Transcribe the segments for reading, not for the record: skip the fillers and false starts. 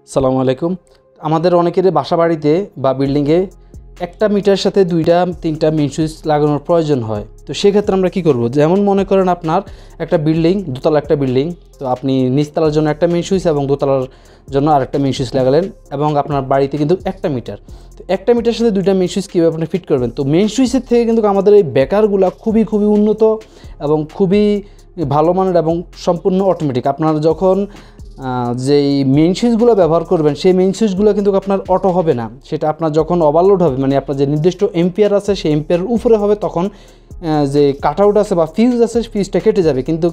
আসসালামু আলাইকুম। আমাদের অনেকের বাসা বাড়িতে বা বিল্ডিংয়ে একটা মিটার সাথে দুইটা তিনটা মেইন সুইচ লাগানোর প্রয়োজন হয়। তো সেক্ষেত্রে আমরা কি করব, যেমন মনে করেন আপনার একটা বিল্ডিং, দোতলা একটা বিল্ডিং, তো আপনি নিচতলার জন্য একটা মেইন সুইচ এবং দোতলার জন্য আরেকটা মেইন সুইচ লাগালেন এবং আপনার বাড়িতে কিন্তু একটা মিটার, তো একটা মিটার সাথে দুইটা মেইন সুইচ কীভাবে আপনি ফিট করবেন। তো মেইন সুইচের থেকে কিন্তু আমাদের এই ব্রেকারগুলো খুবই উন্নত এবং খুবই ভালো মানের এবং সম্পূর্ণ অটোমেটিক। আপনার যখন যেই মেইন সুইচগুলো ব্যবহার করবেন সেই মেইন সুইচগুলো কিন্তু আপনার অটো হবে না, সেটা আপনার যখন ওভারলোড হবে, মানে আপনার যে নির্দিষ্ট এম্পিয়ার আছে সেই এম্পিয়ারের উপরে হবে, তখন যে কাট আউট আছে বা ফিউজ আছে ফিউজটা কেটে যাবে। কিন্তু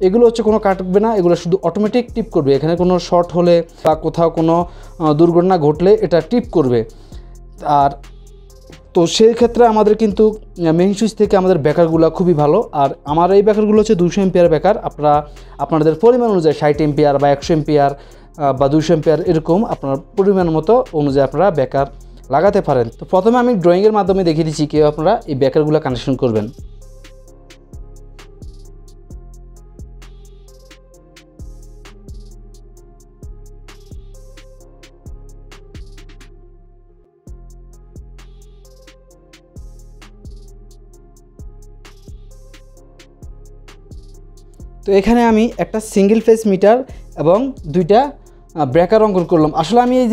এগুলো হচ্ছে কোনো কাটবে না, এগুলো শুধু অটোমেটিক টিপ করবে। এখানে কোনো শর্ট হলে বা কোথাও কোনো দুর্ঘটনা ঘটলে এটা টিপ করবে। আর তো সেই ক্ষেত্রে আমাদের কিন্তু মেইন সুইচ থেকে আমাদের ব্রেকারগুলো খুবই ভালো। আর আমার এই ব্রেকারগুলো হচ্ছে 200 এম্পিয়ার ব্রেকার। আপনাদের পরিমাণ অনুযায়ী 60 এম্পিয়ার বা 100 এম্পিয়ার বা 200 এম্পিয়ার এরকম আপনার পরিমাণ মতো অনুযায়ী আপনারা ব্রেকার লাগাতে পারেন। তো প্রথমে আমি ড্রয়িংয়ের মাধ্যমে দেখিয়ে দিচ্ছি কীভাবে আপনারা এই ব্রেকারগুলো কানেকশন করবেন। তো এখানে আমি একটা সিঙ্গেল ফেজ মিটার এবং দুইটা ব্রেকার অঙ্কন করলাম। আসলে আমি এই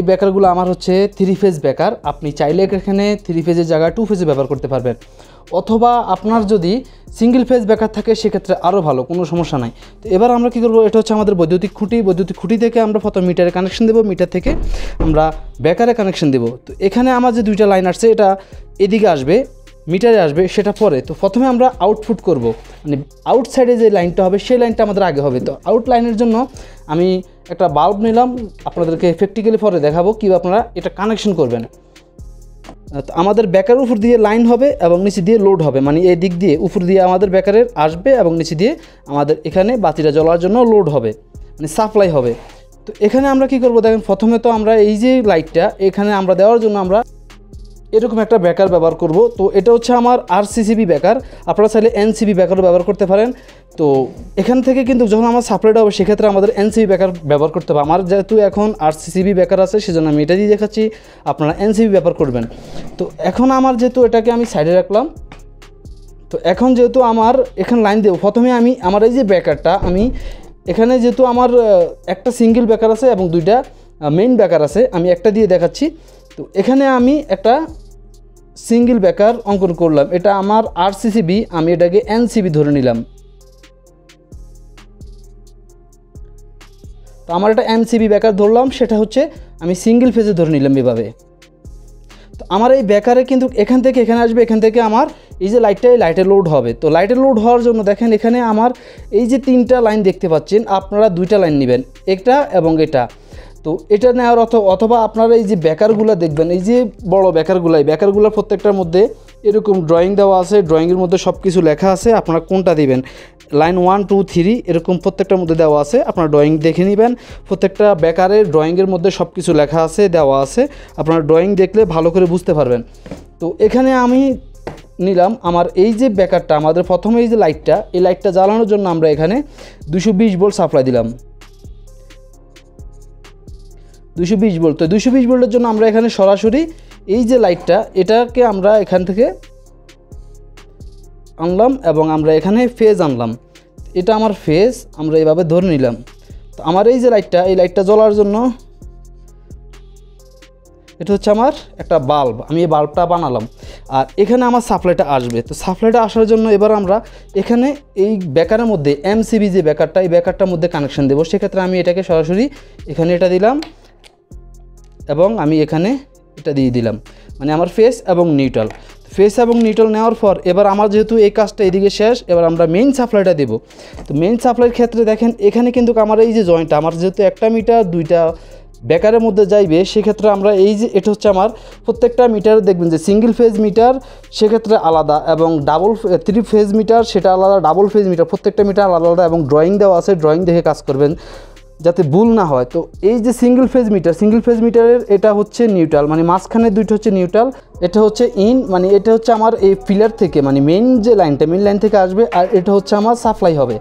ব্রেকারগুলো আমার হচ্ছে 3 ফেজ ব্রেকার। আপনি চাইলে এখানে 3 ফেজের জায়গায় 2 ফেজে ব্যবহার করতে পারবেন, অথবা আপনার যদি সিঙ্গেল ফেজ ব্রেকার থাকে সেক্ষেত্রে আরও ভালো, কোনো সমস্যা নাই। তো এবার আমরা কী করবো, এটা হচ্ছে আমাদের বৈদ্যুতিক খুঁটি থেকে আমরা প্রথম মিটারে কানেকশন দেবো, মিটার থেকে আমরা ব্রেকারে কানেকশন দেবো। তো এখানে আমার যে দুইটা লাইন আসছে এটা এদিকে আসবে, মিটারে আসবে, সেটা পরে। তো প্রথমে আমরা আউটপুট করব, মানে আউটসাইডে যে লাইনটা হবে সেই লাইনটা আমাদের আগে হবে। তো আউট লাইনের জন্য আমি একটা বাল্ব নিলাম, আপনাদেরকে প্র্যাকটিক্যালি পরে দেখাবো কীভাবে আপনারা এটা কানেকশন করবেন। তো আমাদের ব্রেকারের উপর দিয়ে লাইন হবে এবং নিচে দিয়ে লোড হবে, মানে এই দিক দিয়ে উপর দিয়ে আমাদের ব্রেকারের আসবে এবং নিচে দিয়ে আমাদের এখানে বাতিটা জ্বলার জন্য লোড হবে, মানে সাপ্লাই হবে। তো এখানে আমরা কি করব দেখেন, প্রথমে তো আমরা এই যে লাইটটা এখানে আমরা দেওয়ার জন্য আমরা এরকম একটা ব্রেকার ব্যবহার করব। তো এটা হচ্ছে আমার আরসিসিবি ব্রেকার, আপনারা চাইলে এনসিবি ব্রেকারও ব্যবহার করতে পারেন। তো এখান থেকে কিন্তু যখন আমার সাপ্লাইটা হবে সেক্ষেত্রে আমাদের এনসিবি ব্রেকার ব্যবহার করতে হবে। আমার যেহেতু এখন আরসিসিবি ব্রেকার আছে সেজন্য আমি এটা দিয়ে দেখাচ্ছি, আপনারা এনসিবি ব্যবহার করবেন। তো এখন আমার যেহেতু এটাকে আমি সাইডে রাখলাম, তো এখন যেহেতু আমার এখানে লাইন দেবো, প্রথমে আমি আমার এই যে ব্রেকারটা আমি এখানে যেহেতু আমার একটা সিঙ্গেল ব্রেকার আছে এবং দুইটা মেইন ব্রেকার আছে, আমি একটা দিয়ে দেখাচ্ছি। তো এখানে আমি একটা সিঙ্গেল ব্রেকার অঙ্কন করলাম, এটা আমার আরসিসিবি, আমি এটাকে এনসিবি ধরে নিলাম। তো আমার একটা এনসিবি ব্রেকার ধরলাম, সেটা হচ্ছে আমি সিঙ্গেল ফেজে ধরে নিলাম এভাবে। তো আমার এই ব্রেকারে কিন্তু এখান থেকে এখানে আসবে, এখান থেকে আমার এই যে লাইটটা, এই লাইটে লোড হবে। তো লাইটে লোড হওয়ার জন্য দেখেন এখানে আমার এই যে 3টা লাইন দেখতে পাচ্ছেন, আপনারা 2টা লাইন নেবেন, এটা এবং এটা। তো এটা নেওয়ার অথবা আপনারা এই যে ব্রেকারগুলো দেখবেন, এই যে বড় ব্রেকারগুলোর প্রত্যেকটার মধ্যে এরকম ড্রয়িং দেওয়া আছে, ড্রয়িংয়ের মধ্যে সব কিছু লেখা আছে, আপনারা কোনটা দিবেন, লাইন 1 2 3 এরকম প্রত্যেকটার মধ্যে দেওয়া আছে। আপনারা ড্রয়িং দেখে নেবেন, প্রত্যেকটা ব্রেকারের ড্রয়িংয়ের মধ্যে সব কিছু লেখা আছে, দেওয়া আছে, আপনারা ড্রয়িং দেখলে ভালো করে বুঝতে পারবেন। তো এখানে আমি নিলাম আমার এই যে ব্রেকারটা, আমাদের প্রথমে এই যে লাইটটা, এই লাইটটা জ্বালানোর জন্য আমরা এখানে 220 ভোল্ট সাপ্লাই দিলাম, 220 ভোল্ট। তো 220 ভোল্টের জন্য আমরা এখানে সরাসরি এই যে লাইটটা এটাকে আমরা এখান থেকে আনলাম এবং আমরা এখানে ফেজ আনলাম, এটা আমার ফেজ, আমরা এইভাবে ধরে নিলাম। তো আমার এই যে লাইটটা, এই লাইটটা জ্বলার জন্য এটা হচ্ছে আমার একটা বাল্ব, আমি এই বাল্বটা বানালাম। আর এখানে আমার সাপ্লাইটা আসবে। তো সাপ্লাইটা আসার জন্য এবার আমরা এখানে এই ব্রেকারের মধ্যে এমসিবি যে ব্রেকারটা, এই ব্রেকারটার মধ্যে কানেকশন দেবো। সেক্ষেত্রে আমি এটাকে সরাসরি এখানে এটা দিলাম এবং আমি এখানে এটা দিয়ে দিলাম, মানে আমার ফেস এবং নিউট্রাল নেওয়ার পর এবার আমার যেহেতু এই কাজটা এদিকে শেষ, এবার আমরা মেইন সাপ্লাইটা দেব। তো মেইন সাপ্লাইয়ের ক্ষেত্রে দেখেন এখানে কিন্তু আমার এই যে জয়েন্টটা, আমার যেহেতু একটা মিটার দুইটা ব্রেকারের মধ্যে যাইবে, সেক্ষেত্রে আমরা এই যে এটা হচ্ছে আমার প্রত্যেকটা মিটার দেখবেন যে সিঙ্গেল ফেজ মিটার সেক্ষেত্রে আলাদা এবং 3 ফেজ মিটার সেটা আলাদা, ডাবল ফেজ মিটার প্রত্যেকটা মিটার আলাদা এবং ড্রয়িং দেওয়া আছে, ড্রয়িং দেখে কাজ করবেন যাতে ভুল না হয়। তো এই যে সিঙ্গেল ফেজ মিটারের এটা হচ্ছে নিউট্রাল, মানে মাঝখানে দুইটা হচ্ছে নিউট্রাল, এটা হচ্ছে ইন, মানে এটা হচ্ছে আমার এই পিলার থেকে, মানে মেইন যে লাইনটা মেইন লাইন থেকে আসবে, আর এটা হচ্ছে আমার সাপ্লাই হবে।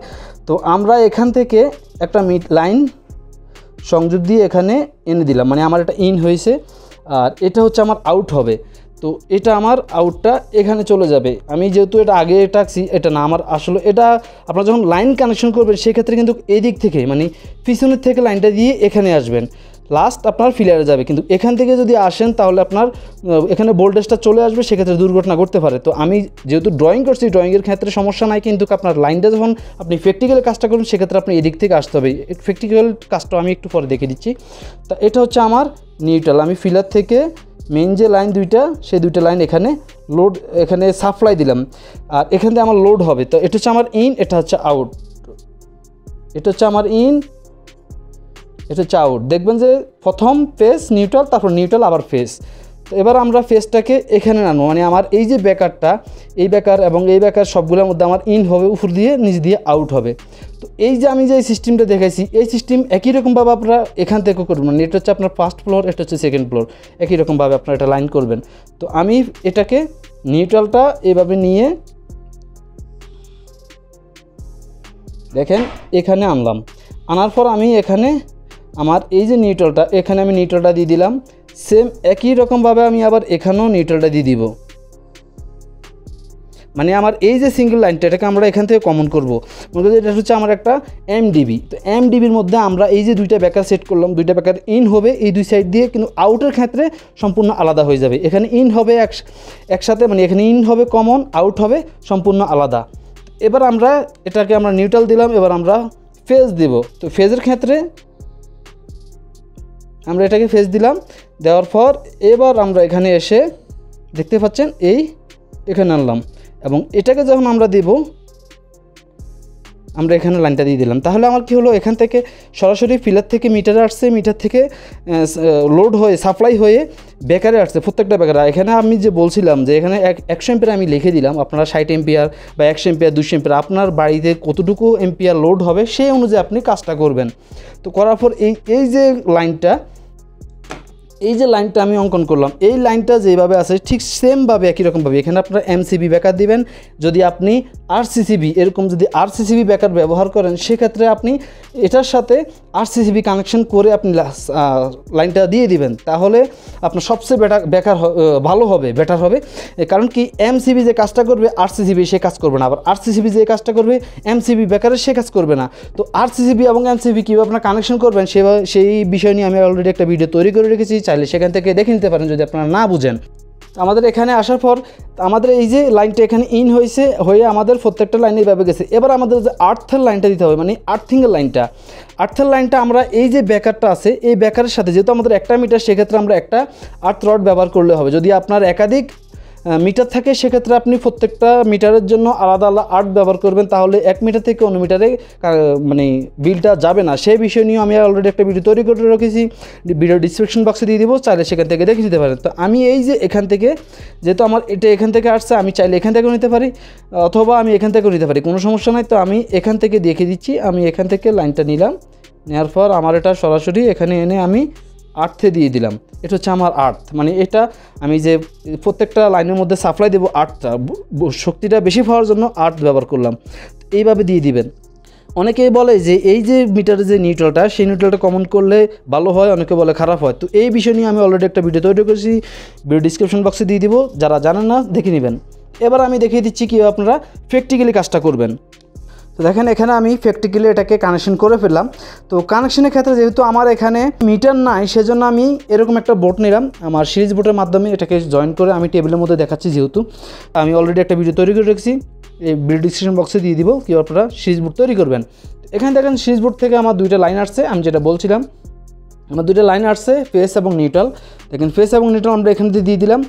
তো আমরা এখান থেকে একটা লাইন সংযোগ দিয়ে এখানে এনে দিলাম, মানে আমার এটা ইন হয়েছে আর এটা হচ্ছে আমার আউট হবে। তো এটা আমার আউটটা এখানে চলে যাবে। আমি যেহেতু এটা আগে টাকছি, এটা না আমার আসলে এটা আপনারা যখন লাইন কানেকশন করবেন সেক্ষেত্রে কিন্তু এই দিক থেকে মানে পিছনের থেকে লাইনটা দিয়ে এখানে আসবেন, লাস্ট আপনার ফিলারে যাবে। কিন্তু এখান থেকে যদি আসেন তাহলে আপনার এখানে ভোল্টেজটা চলে আসবে, সেক্ষেত্রে দুর্ঘটনা ঘটতে পারে। তো আমি যেহেতু ড্রয়িং করছি, ড্রয়িংয়ের ক্ষেত্রে সমস্যা নাই, কিন্তু আপনার লাইনটা যখন আপনি প্র্যাকটিক্যালি কাজটা করবেন সেক্ষেত্রে আপনি এদিক থেকে আসতে হবে। প্র্যাকটিক্যাল কাজটা আমি একটু পরে দেখে দিচ্ছি। তা এটা হচ্ছে আমার নিউট্রাল। আমি ফিলার থেকে মেইন যে লাইন দুইটা, সেই দুইটা লাইন এখানে লোড, এখানে সাপ্লাই দিলাম আর এখান থেকে আমার লোড হবে। তো এটা হচ্ছে আমার ইন, এটা হচ্ছে আউট, এটা হচ্ছে আমার ইন, এটা হচ্ছে আউট। দেখবেন যে প্রথম ফেজ নিউট্রাল, তারপর নিউট্রাল আবার ফেজ। তো এবার আমরা ফেজটাকে এখানে আনবো, মানে আমার এই যে ব্যাকারটা, এই ব্যাকার এবং এই ব্যাকার সবগুলোর মধ্যে আমার ইন হবে, উপর দিয়ে নিচ দিয়ে আউট হবে। তো এই যে আমি যে সিস্টেমটা দেখাইছি, এই সিস্টেম একই রকমভাবে আপনারা এখান থেকে করবেন। মানে এটা হচ্ছে আপনার ফার্স্ট ফ্লোর, এটা হচ্ছে সেকেন্ড ফ্লোর, একই রকমভাবে আপনারা এটা লাইন করবেন। তো আমি এটাকে নিউট্রালটা এভাবে নিয়ে দেখেন এখানে আনলাম, আনার পর আমি এখানে আমার এই যে নিউট্রালটা, এখানে আমি নিউট্রালটা দিয়ে দিলাম। সেম একই রকমভাবে আমি আবার এখানেও নিউট্রালটা দিয়ে দিব। মানে আমার এই যে সিঙ্গেল লাইনটা, এটাকে আমরা এখান থেকে কমন করব। মনে করি এটা হচ্ছে আমার একটা এমডিবি। তো এমডিবির মধ্যে আমরা এই যে দুইটা ব্যাকার সেট করলাম, দুইটা ব্যাকার ইন হবে এই দুই সাইড দিয়ে, কিন্তু আউটের ক্ষেত্রে সম্পূর্ণ আলাদা হয়ে যাবে। এখানে ইন হবে একসাথে, মানে এখানে ইন হবে কমন, আউট হবে সম্পূর্ণ আলাদা। এবার আমরা এটাকে আমরা নিউট্রাল দিলাম, এবার আমরা ফেজ দিব। তো ফেজের ক্ষেত্রে আমরা এটাকে ফেজ দিলাম, দেওয়ার পর এবার আমরা এখানে এসে দেখতে পাচ্ছেন এই এখানে আনলাম, এবং এটাকে যখন আমরা দেব, আমরা এখানে লাইনটা দিয়ে দিলাম। তাহলে আমার কি হলো, এখান থেকে সরাসরি ফিলার থেকে মিটারে আসছে, মিটার থেকে লোড হয়ে সাপ্লাই হয়ে বেকারে আসছে প্রত্যেকটা বেকারে। এখানে আমি যে বলছিলাম যে এখানে 100 এম্পিয়ার আমি লিখে দিলাম, আপনারা 60 এম্পিয়ার বা 100 এম্পিয়ার 200 এম্পিয়ার আপনার বাড়িতে কতটুকু এম্পিয়ার লোড হবে সেই অনুযায়ী আপনি কাজটা করবেন। তো করার পর এই যে লাইনটা, এই যে লাইনটা আমি অঙ্কন করলাম, এই লাইনটা যেভাবে আছে ঠিক সেমভাবে একই রকমভাবে এখানে আপনারা এমসিবি ব্যাকার দিবেন। যদি আপনি আরসিসিবি এরকম যদি আরসিসিবি ব্যাকার ব্যবহার করেন, সেক্ষেত্রে আপনি এটার সাথে আরসিসিবি কানেকশন করে আপনি লাইনটা দিয়ে দিবেন, তাহলে আপনার সবচেয়ে বেকার ভালো হবে, বেটার হবে। কারণ কি, এমসিবি যে কাজটা করবে আরসিসিবি সে কাজ করবে না, আবার আরসিসিবি যে কাজটা করবে এমসিবি ব্যাকারের সে কাজ করবে না। তো আরসিসিবি এবং এমসিবি কীভাবে আপনার কানেকশন করবেন সেই বিষয় নিয়ে আমি অলরেডি একটা ভিডিও তৈরি করে রেখেছি, চাইলে সেখান থেকে দেখে নিতে পারেন যদি আপনারা না বুঝেন। আমাদের এখানে আসার পর আমাদের এই যে লাইনটা এখানে ইন হয়ে আমাদের প্রত্যেকটা লাইনে এইভাবে গেছে। এবার আমাদের যে আর্থের লাইনটা দিতে হবে, মানে আর্থিংয়ের লাইনটা আমরা এই যে ব্যাকারটা আছে এই ব্যাকারের সাথে, যেহেতু আমাদের একটা মিটার, সেক্ষেত্রে আমরা একটা আর্থ রড ব্যবহার করলে হবে। যদি আপনার একাধিক মিটার থাকে সেক্ষেত্রে আপনি প্রত্যেকটা মিটারের জন্য আলাদা আলাদা আর্থ ব্যবহার করবেন, তাহলে এক মিটার থেকে অন্য মিটারে মানে বিলটা যাবে না। সেই বিষয় নিয়ে আমি অলরেডি একটা ভিডিও তৈরি করে রেখেছি, ভিডিও ডিসক্রিপশন বক্সে দিয়ে দিব, চাইলে সেখান থেকে দেখে নিতে পারেন। তো আমি এই যে এখান থেকে, যেহেতু আমার এটা এখান থেকে আসছে, আমি চাইলে এখান থেকেও নিতে পারি অথবা আমি এখান থেকেও নিতে পারি, কোনো সমস্যা নাই। তো আমি এখান থেকে দেখে দিচ্ছি, আমি এখান থেকে লাইনটা নিলাম, নেওয়ার পর আমার এটা সরাসরি এখানে এনে আমি আর্থে দিয়ে দিলাম। এটা হচ্ছে আমার আর্থ, মানে এটা আমি যে প্রত্যেকটা লাইনের মধ্যে সাপ্লাই দেবো আর্থটা, শক্তিটা বেশি পাওয়ার জন্য আর্থ ব্যবহার করলাম। এইভাবে দিয়ে দিবেন। অনেকেই বলে যে এই যে মিটারের যে নিউট্রালটা, সেই নিউট্রালটা কমন করলে ভালো হয়, অনেকে বলে খারাপ হয়। তো এই বিষয় নিয়ে আমি অলরেডি একটা ভিডিও তৈরি করেছি, ভিডিও ডিসক্রিপশন বক্সে দিয়ে দিব, যারা জানেন না দেখে নেবেন। এবার আমি দেখিয়ে দিচ্ছি কীভাবে আপনারা প্র্যাকটিক্যালি কাজটা করবেন। তো দেখেন এখানে আমি প্র্যাকটিক্যালি এটাকে কানেকশন করে ফেললাম। তো কানেকশনের ক্ষেত্রে যেহেতু আমার এখানে মিটার নাই, সেজন্য আমি এরকম একটা বোর্ড নিলাম, আমার সিরিজ বোর্ডের মাধ্যমে এটাকে জয়েন করে আমি টেবিলের মধ্যে দেখাচ্ছি। যেহেতু আমি অলরেডি একটা ভিডিও তৈরি করে রেখেছি, এই ভিডিও ডিসক্রিপশন বক্সে দিয়ে দিব কীভাবে আপনারা সিরিজ বোর্ড তৈরি করবেন। এখানে দেখেন সিরিজ বোর্ড থেকে আমার দুইটা লাইন আসছে, আমি যেটা বলছিলাম আমার দুইটা লাইন আসছে, ফেস এবং নিউট্রাল। দেখেন ফেস এবং নিউট্রাল আমরা এখানে দিয়ে দিলাম।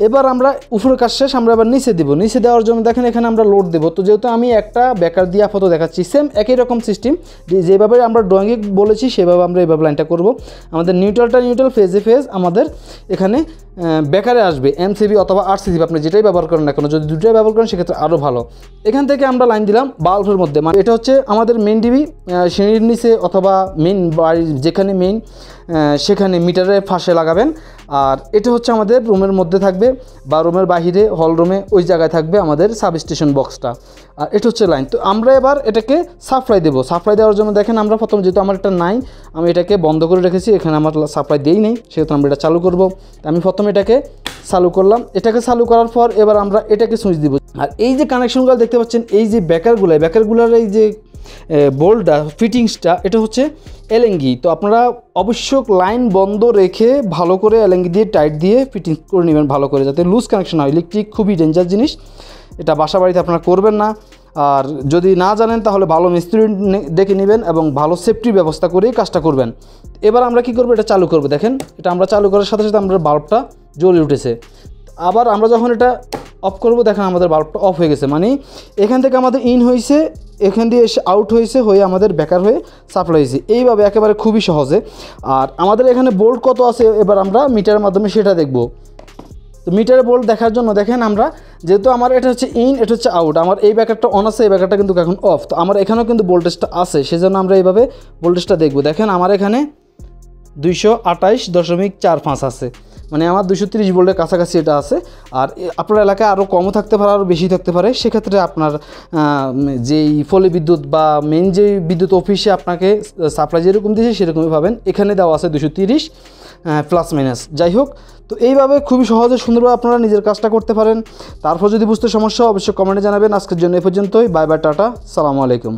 এবার আমরা উপরের কাজ শেষ, আমরা এবার নিচে দেবো। নিচে দেওয়ার জন্য দেখেন এখানে আমরা লোড দেবো। তো যেহেতু আমি একটা ব্যাকার দিয়ে আপাতত দেখাচ্ছি, সেম একই রকম সিস্টেম, যেভাবে আমরা ড্রয়িংয়ে বলেছি সেভাবে আমরা এইভাবে লাইনটা করব। আমাদের নিউট্রালটা নিউট্রাল, ফেজে ফেজ আমাদের এখানে ব্যাকারে আসবে, এমসিবি অথবা আরসিসিবি আপনি যেটাই ব্যবহার করেন না কেন, যদি দুটোই ব্যবহার করেন সেক্ষেত্রে আরও ভালো। এখান থেকে আমরা লাইন দিলাম বাল্বের মধ্যে, মানে এটা হচ্ছে আমাদের মেন ডিবি, সিঁড়ির নিচে অথবা মেন বাড়ির যেখানে মেইন সেখানে মিটারের ফাঁসে লাগাবেন। আর এটা হচ্ছে আমাদের রুমের মধ্যে থাকবে, থাকবে বা রুমের বাহিরে হল রুমে ওই জায়গায় থাকবে আমাদের সাবস্টেশন বক্সটা। আর এটা হচ্ছে লাইন। তো আমরা এবার এটাকে সাপ্লাই দেবো। সাপ্লাই দেওয়ার জন্য দেখেন আমরা প্রথম যেহেতু আমার এটা নাই, আমি এটাকে বন্ধ করে রেখেছি, এখানে আমার সাপ্লাই দিই নেই, সেহেতু আমরা এটা চালু করব। আমি প্রথমে এটাকে চালু করলাম। এটাকে চালু করার পর এবার আমরা এটাকে সুইচ দিব। আর এই যে কানেকশনগুলো দেখতে পাচ্ছেন, এই যে ব্যাকারগুলোর এই যে বোল্টটা ফিটিংসটা, এটা হচ্ছে এলেঙ্গি। তো আপনারা অবশ্য লাইন বন্ধ রেখে ভালো করে এলেঙ্গি দিয়ে টাইট দিয়ে ফিটিংস করে নেবেন ভালো করে, যাতে লুজ কানেকশন হয়। ইলেকট্রিক খুবই ডেঞ্জার জিনিস, এটা বাসা বাড়িতে আপনারা করবেন না। আর যদি না জানেন তাহলে ভালো মিস্ত্রি দেখে নেবেন এবং ভালো সেফটির ব্যবস্থা করেই কাজটা করবেন। এবার আমরা কি করব, এটা চালু করব। দেখেন এটা আমরা চালু করার সাথে সাথে আমরা বাল্বটা জ্বলে উঠেছে। আবার আমরা যখন এটা অফ করব, দেখেন আমাদের বাল্বটা অফ হয়ে গেছে, মানে এখান থেকে আমাদের ইন হয়েছে, এখান দিয়ে এসে আউট হয়েছে, হয়ে আমাদের বেকার হয়ে সাপ্লাই হয়েছে। এইভাবে একেবারে খুবই সহজে। আর আমাদের এখানে বোল্ট কত আছে এবার আমরা মিটারের মাধ্যমে সেটা দেখব। তো মিটারে বোল্ট দেখার জন্য দেখেন আমরা, যেহেতু আমার এটা হচ্ছে ইন, এটা হচ্ছে আউট, আমার এই ব্যাকারটা অন আছে, এই ব্যাকারটা কিন্তু এখন অফ। তো আমার এখানেও কিন্তু ভোল্টেজটা আছে, সেজন্য আমরা এইভাবে ভোল্টেজটা দেখব। দেখেন আমার এখানে 228.45 আছে, মানে আমার 230 ভোল্টের কাছাকাছি এটা আছে। আর আপনার এলাকায় আরও কমও থাকতে পারে, আরও বেশি থাকতে পারে। সেক্ষেত্রে আপনার যেই ফলে বিদ্যুৎ বা মেন যে বিদ্যুৎ অফিসে আপনাকে সাপ্লাই যেরকম দিয়েছে সেরকমই পাবেন। এখানে দেওয়া আছে 230 প্লাস মাইনাস, যাই হোক। তো এইভাবে খুবই সহজে সুন্দরভাবে আপনারা নিজের কাজটা করতে পারেন। তারপর যদি বুঝতে সমস্যা অবশ্যই কমেন্টে জানাবেন। আজকের জন্য এ পর্যন্তই। বাই বাই, টাটা, সালামু আলাইকুম।